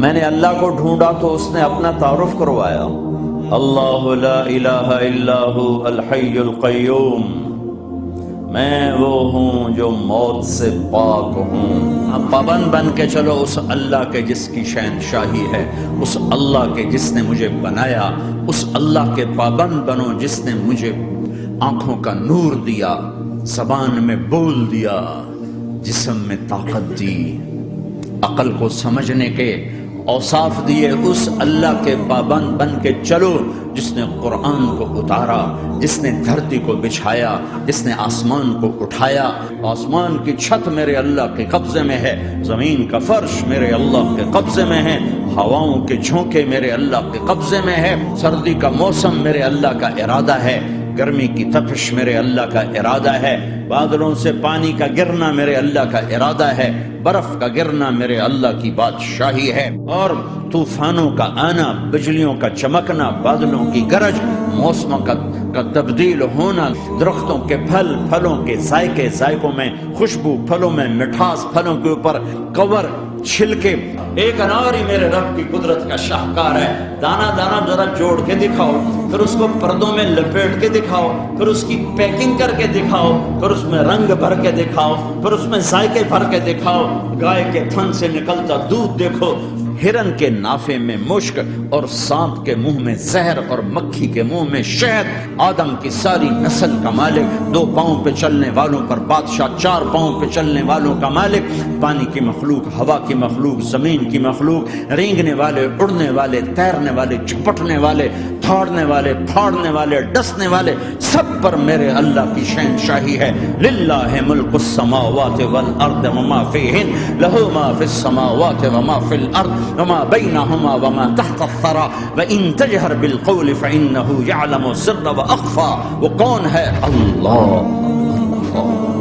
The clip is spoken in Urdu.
میں نے اللہ کو ڈھونڈا تو اس نے اپنا تعارف کروایا، اللہ لا الہ الا ہو الحی القیوم، میں وہ ہوں جو موت سے پاک ہوں۔ اب پابند بن کے چلو اس اللہ کے جس کی شہنشاہی ہے، اس اللہ کے جس نے مجھے بنایا، اس اللہ کے پابند بنو جس نے مجھے آنکھوں کا نور دیا، زبان میں بول دیا، جسم میں طاقت دی، عقل کو سمجھنے کے اوصاف دیے۔ اس اللہ کے پابند بن کے چلو جس نے قرآن کو اتارا، جس نے دھرتی کو بچھایا، جس نے آسمان کو اٹھایا۔ آسمان کی چھت میرے اللہ کے قبضے میں ہے، زمین کا فرش میرے اللہ کے قبضے میں ہے، ہواؤں کے جھونکے میرے اللہ کے قبضے میں ہے، سردی کا موسم میرے اللہ کا ارادہ ہے، گرمی کی تپش میرے اللہ کا ارادہ ہے، بادلوں سے پانی کا گرنا میرے اللہ کا ارادہ ہے، برف کا گرنا میرے اللہ کی بادشاہی ہے، اور طوفانوں کا آنا، بجلیوں کا چمکنا، بادلوں کی گرج، موسموں کا تبدیل ہونا، درختوں کے پھل، پھلوں کے ذائقے، ذائقوں میں خوشبو، پھلوں میں مٹھاس، پھلوں کے اوپر کور، چھلکے۔ ایک انار ہی میرے رب کی قدرت کا شاہکار ہے، دانہ دانہ ذرا جوڑ کے دکھاؤ، پھر اس کو پردوں میں لپیٹ کے دکھاؤ، پھر اس کی پیکنگ کر کے دکھاؤ، پھر اس میں رنگ بھر کے دکھاؤ، پھر اس میں ذائقے بھر کے دکھاؤ، گائے کے تھن سے نکلتا دودھ دیکھو، ہرن کے نافے میں مشک اور سانپ کے منہ میں زہر اور مکھی کے منہ میں شہد، آدم کی ساری نسل کا مالک، 2 پاؤں پہ چلنے والوں پر بادشاہ، 4 پاؤں پہ چلنے والوں کا مالک، پانی کی مخلوق، ہوا کی مخلوق، زمین کی مخلوق، رینگنے والے، اڑنے والے، تیرنے والے، جھپٹنے والے، دھاڑنے والے، پھاڑنے والے، ڈسنے والے، سب پر میرے اللہ کی شہنشاہی ہے۔ للہ ملک السماوات والارض وما فیہن، لہ ما فی السماوات وما فی الارض وما بینہما وما تحت الثری وان تجہر بالقول فانہ یعلم السر واخفی۔ وہ کون ہے؟ اللہ۔